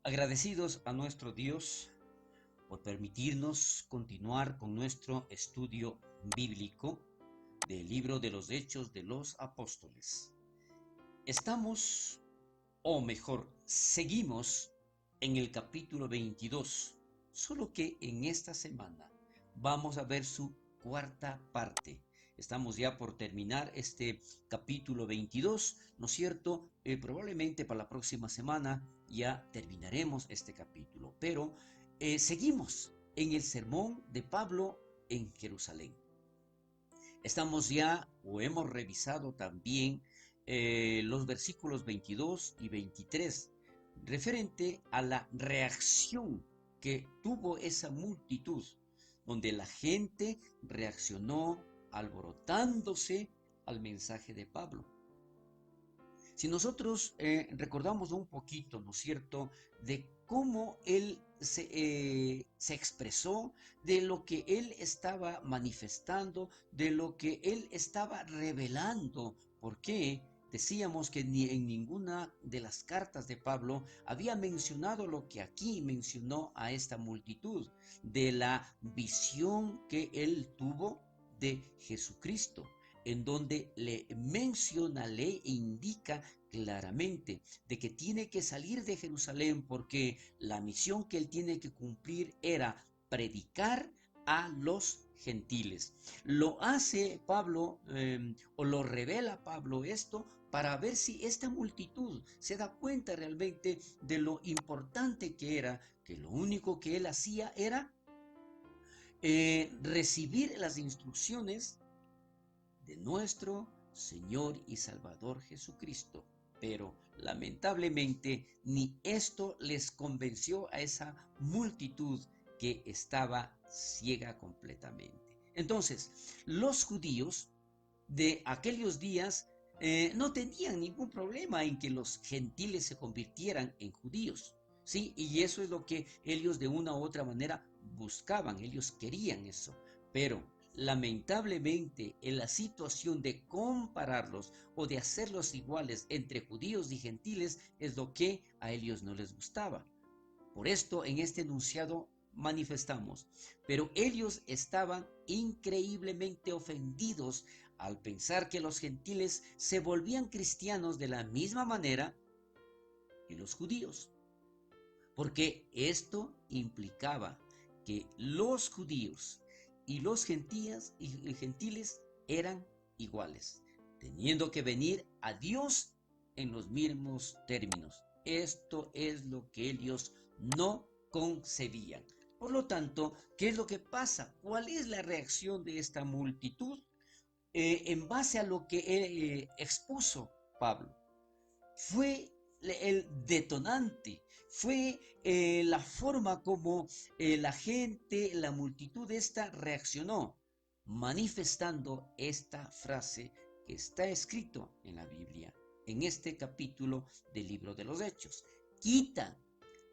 Agradecidos a nuestro Dios por permitirnos continuar con nuestro estudio bíblico del libro de los Hechos de los Apóstoles. Estamos, o mejor, seguimos en el capítulo 22, solo que en esta semana vamos a ver su cuarta parte. Estamos ya por terminar este capítulo 22, ¿no es cierto? Probablemente para la próxima semana ya terminaremos este capítulo, pero seguimos en el sermón de Pablo en Jerusalén. Estamos ya o hemos revisado también los versículos 22 y 23 referente a la reacción que tuvo esa multitud, donde la gente reaccionó alborotándose al mensaje de Pablo. Si nosotros recordamos un poquito, ¿no es cierto?, de cómo él se expresó, de lo que él estaba manifestando, de lo que él estaba revelando. ¿Por qué? Decíamos que ni en ninguna de las cartas de Pablo había mencionado lo que aquí mencionó a esta multitud, de la visión que él tuvo de Jesucristo, en donde le menciona, le indica claramente de que tiene que salir de Jerusalén porque la misión que él tiene que cumplir era predicar a los gentiles. Lo hace Pablo o lo revela Pablo esto para ver si esta multitud se da cuenta realmente de lo importante que era, que lo único que él hacía era recibir las instrucciones de nuestro Señor y Salvador Jesucristo. Pero lamentablemente ni esto les convenció a esa multitud que estaba ciega completamente. Entonces, los judíos de aquellos días no tenían ningún problema en que los gentiles se convirtieran en judíos. Sí, y eso es lo que ellos de una u otra manera buscaban, ellos querían eso. Pero lamentablemente en la situación de compararlos o de hacerlos iguales entre judíos y gentiles es lo que a ellos no les gustaba. Por esto en este enunciado manifestamos, pero ellos estaban increíblemente ofendidos al pensar que los gentiles se volvían cristianos de la misma manera que los judíos, porque esto implicaba que los judíos y los gentiles eran iguales, teniendo que venir a Dios en los mismos términos. Esto es lo que ellos no concebían. Por lo tanto, ¿qué es lo que pasa? ¿Cuál es la reacción de esta multitud? En base a lo que expuso Pablo, fue el detonante, fue la forma como la gente, la multitud esta reaccionó, manifestando esta frase que está escrito en la Biblia, en este capítulo del libro de los Hechos. Quita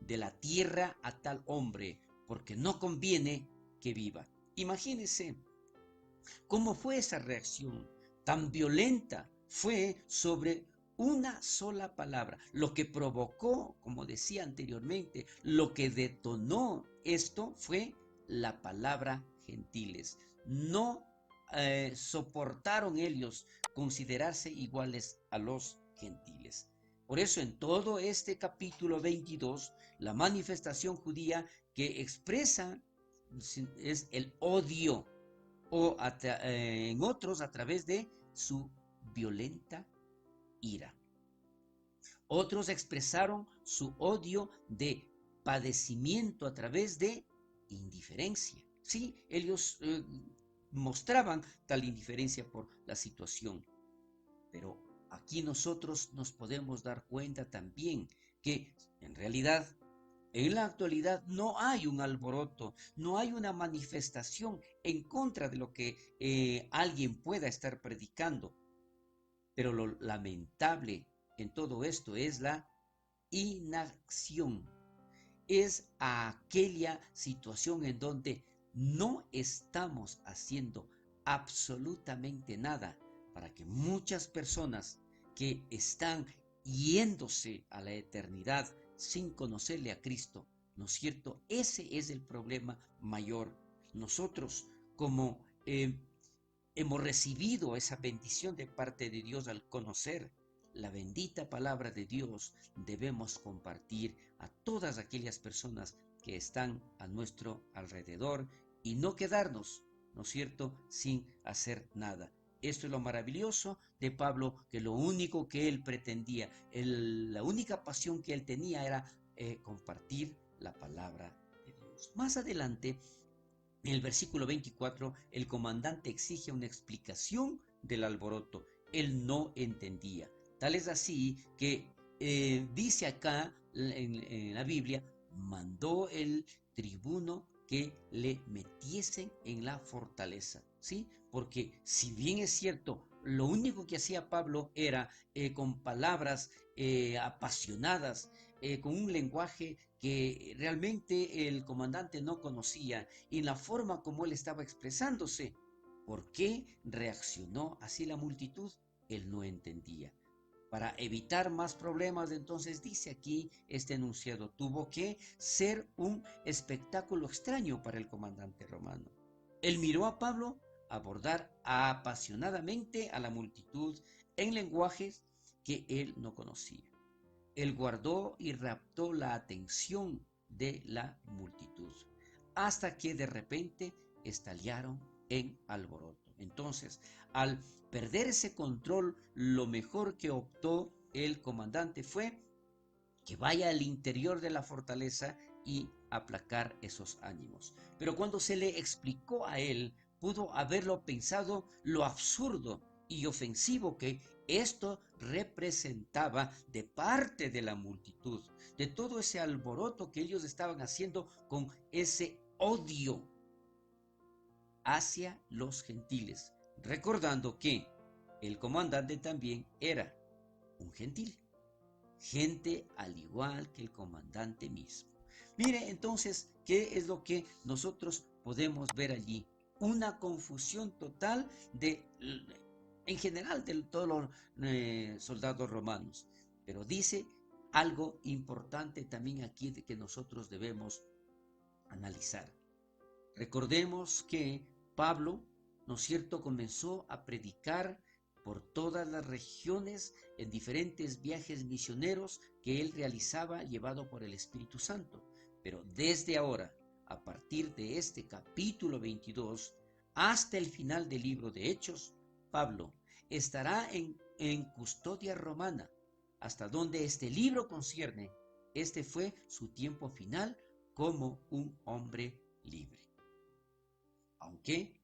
de la tierra a tal hombre, porque no conviene que viva. Imagínense cómo fue esa reacción tan violenta. Fue sobre una sola palabra, lo que provocó, como decía anteriormente, lo que detonó esto fue la palabra gentiles. No soportaron ellos considerarse iguales a los gentiles. Por eso en todo este capítulo 22, la manifestación judía que expresa es el odio o en otros a través de su violenta ira. Otros expresaron su odio de padecimiento a través de indiferencia. Sí, ellos mostraban tal indiferencia por la situación. Pero aquí nosotros nos podemos dar cuenta también que en realidad en la actualidad no hay un alboroto, no hay una manifestación en contra de lo que alguien pueda estar predicando. Pero lo lamentable en todo esto es la inacción. Es aquella situación en donde no estamos haciendo absolutamente nada para que muchas personas que están yéndose a la eternidad sin conocerle a Cristo, ¿no es cierto? Ese es el problema mayor. Nosotros, como hemos recibido esa bendición de parte de Dios al conocer la bendita palabra de Dios, debemos compartir a todas aquellas personas que están a nuestro alrededor y no quedarnos, ¿no es cierto?, sin hacer nada. Esto es lo maravilloso de Pablo, que lo único que él pretendía, la única pasión que él tenía era compartir la palabra de Dios. Más adelante, en el versículo 24, el comandante exige una explicación del alboroto. Él no entendía. Tal es así que dice acá en la Biblia, mandó el tribuno que le metiesen en la fortaleza, ¿sí? Porque si bien es cierto, lo único que hacía Pablo era con palabras apasionadas, con un lenguaje que realmente el comandante no conocía, y la forma como él estaba expresándose. ¿Por qué reaccionó así la multitud? Él no entendía. Para evitar más problemas, entonces dice aquí este enunciado, tuvo que ser un espectáculo extraño para el comandante romano. Él miró a Pablo abordar apasionadamente a la multitud en lenguajes que él no conocía. Él guardó y raptó la atención de la multitud, hasta que de repente estallaron en alboroto. Entonces, al perder ese control, lo mejor que optó el comandante fue que vaya al interior de la fortaleza y aplacar esos ánimos. Pero cuando se le explicó a él, pudo haberlo pensado lo absurdo y ofensivo que esto representaba de parte de la multitud, de todo ese alboroto que ellos estaban haciendo con ese odio hacia los gentiles, recordando que el comandante también era un gentil, gente al igual que el comandante mismo. Mire entonces qué es lo que nosotros podemos ver allí. Una confusión total en general de todos los soldados romanos. Pero dice algo importante también aquí de que nosotros debemos analizar. Recordemos que Pablo, ¿no es cierto?, comenzó a predicar por todas las regiones en diferentes viajes misioneros que él realizaba llevado por el Espíritu Santo. Pero desde ahora, a partir de este capítulo 22 hasta el final del libro de Hechos, Pablo estará en custodia romana. Hasta donde este libro concierne, este fue su tiempo final como un hombre libre. Aunque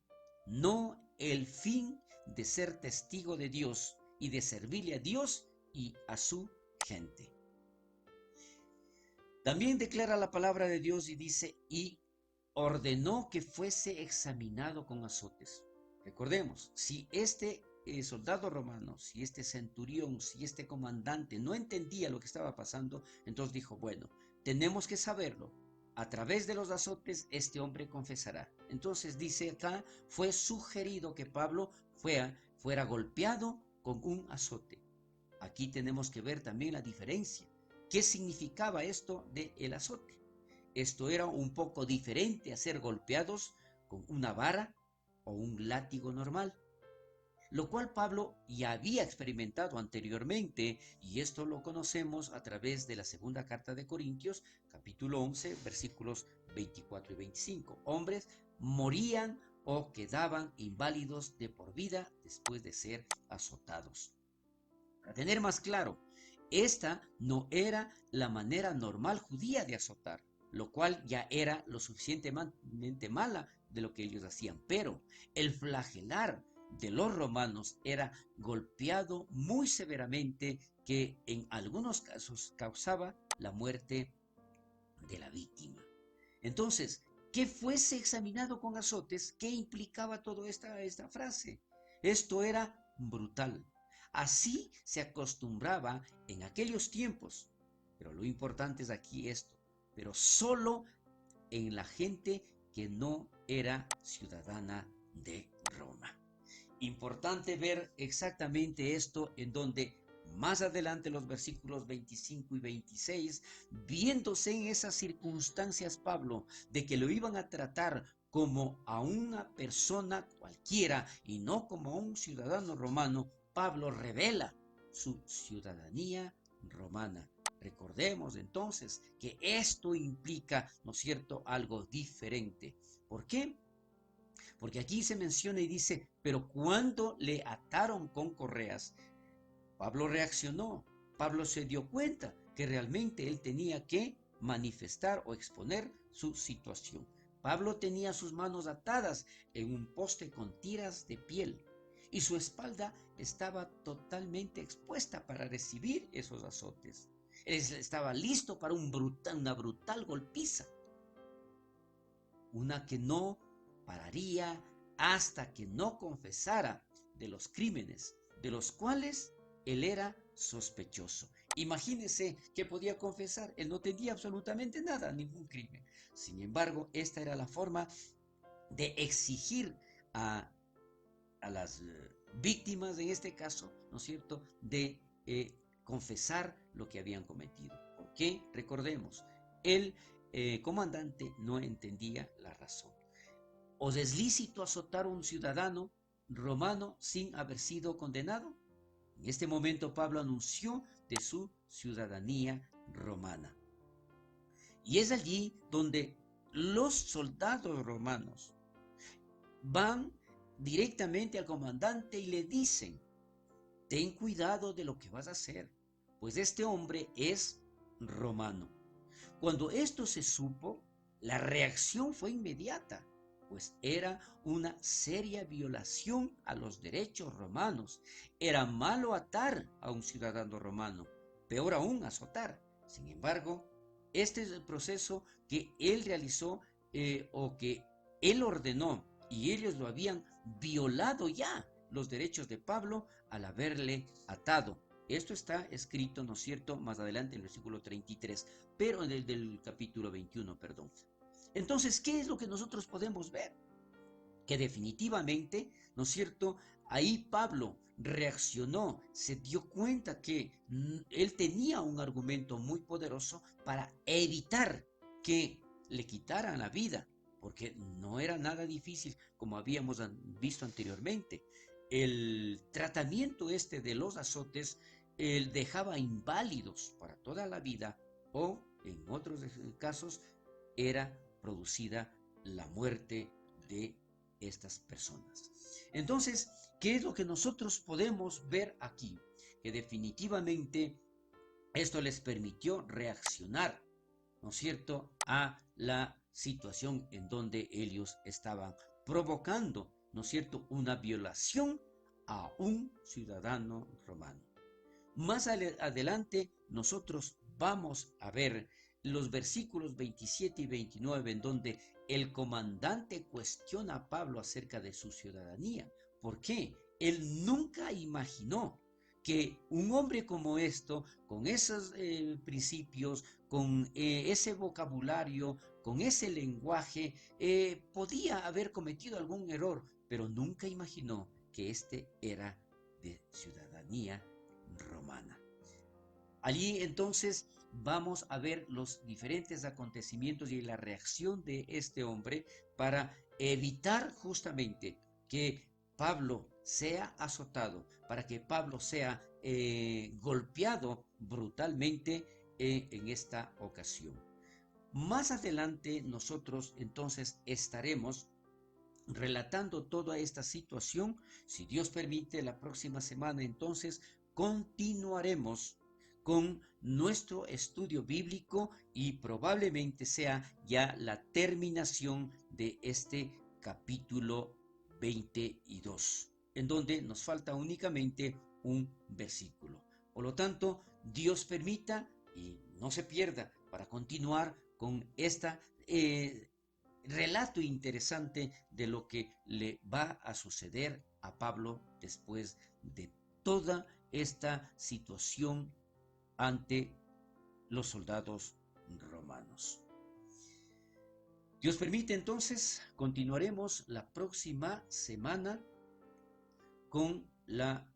no el fin de ser testigo de Dios y de servirle a Dios y a su gente. También declara la palabra de Dios y dice, y ordenó que fuese examinado con azotes. Recordemos, si este soldado romano, si este centurión, si este comandante no entendía lo que estaba pasando, entonces dijo, bueno, tenemos que saberlo. A través de los azotes este hombre confesará. Entonces dice acá, fue sugerido que Pablo fuera golpeado con un azote. Aquí tenemos que ver también la diferencia. ¿Qué significaba esto del azote? Esto era un poco diferente a ser golpeados con una vara o un látigo normal, lo cual Pablo ya había experimentado anteriormente, y esto lo conocemos a través de la segunda carta de Corintios, capítulo 11, versículos 24 y 25. Hombres morían o quedaban inválidos de por vida después de ser azotados. Para tener más claro, esta no era la manera normal judía de azotar, lo cual ya era lo suficientemente mala de lo que ellos hacían. Pero el flagelar de los romanos era golpeado muy severamente, que en algunos casos causaba la muerte de la víctima. Entonces, que fuese examinado con azotes, ¿qué implicaba toda esta frase? Esto era brutal. Así se acostumbraba en aquellos tiempos. Pero lo importante es aquí esto. Pero solo en la gente que no era ciudadana de Roma. Importante ver exactamente esto, en donde Más adelante, los versículos 25 y 26, viéndose en esas circunstancias Pablo, de que lo iban a tratar como a una persona cualquiera y no como a un ciudadano romano, Pablo revela su ciudadanía romana. Recordemos entonces que esto implica, ¿no es cierto?, algo diferente. ¿Por qué? Porque aquí se menciona y dice, pero cuando le ataron con correas, Pablo reaccionó. Pablo se dio cuenta que realmente él tenía que manifestar o exponer su situación. Pablo tenía sus manos atadas en un poste con tiras de piel y su espalda estaba totalmente expuesta para recibir esos azotes. Él estaba listo para una brutal golpiza, una que no pararía hasta que no confesara de los crímenes de los cuales él era sospechoso. Imagínese que podía confesar, él no tenía absolutamente nada, ningún crimen. Sin embargo, esta era la forma de exigir a las víctimas, en este caso, ¿no es cierto?, de confesar lo que habían cometido. Porque, recordemos, el comandante no entendía la razón. ¿Os es lícito azotar a un ciudadano romano sin haber sido condenado? En este momento Pablo anunció de su ciudadanía romana. Y es allí donde los soldados romanos van directamente al comandante y le dicen, ten cuidado de lo que vas a hacer, pues este hombre es romano. Cuando esto se supo, la reacción fue inmediata, pues era una seria violación a los derechos romanos. Era malo atar a un ciudadano romano, peor aún azotar. Sin embargo, este es el proceso que él realizó o que él ordenó, y ellos lo habían violado ya los derechos de Pablo al haberle atado. Esto está escrito, ¿no es cierto?, más adelante en el versículo 33, pero en el del capítulo 21, perdón. Entonces, ¿qué es lo que nosotros podemos ver? Que definitivamente, ¿no es cierto?, ahí Pablo reaccionó, se dio cuenta que él tenía un argumento muy poderoso para evitar que le quitaran la vida, porque no era nada difícil, como habíamos visto anteriormente. El tratamiento este de los azotes dejaba inválidos para toda la vida, o en otros casos era producida la muerte de estas personas. Entonces, ¿qué es lo que nosotros podemos ver aquí? Que definitivamente esto les permitió reaccionar, ¿no es cierto?, a la situación en donde ellos estaban provocando, ¿no es cierto?, una violación a un ciudadano romano. Más adelante nosotros vamos a ver los versículos 27 y 29 en donde el comandante cuestiona a Pablo acerca de su ciudadanía. ¿Por qué? Él nunca imaginó que un hombre como esto, con esos principios, con ese vocabulario, con ese lenguaje, podía haber cometido algún error, pero nunca imaginó que este era de ciudadanía romana. Allí entonces vamos a ver los diferentes acontecimientos y la reacción de este hombre para evitar justamente que Pablo sea azotado, para que Pablo sea golpeado brutalmente en esta ocasión. Más adelante nosotros entonces estaremos relatando toda esta situación. Si Dios permite, la próxima semana entonces continuaremos con nuestro estudio bíblico y probablemente sea ya la terminación de este capítulo 22, en donde nos falta únicamente un versículo. Por lo tanto, Dios permita y no se pierda para continuar con esta relato interesante de lo que le va a suceder a Pablo después de toda esta situación ante los soldados romanos. Dios permite, entonces continuaremos la próxima semana con la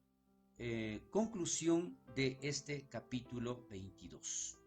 conclusión de este capítulo 22.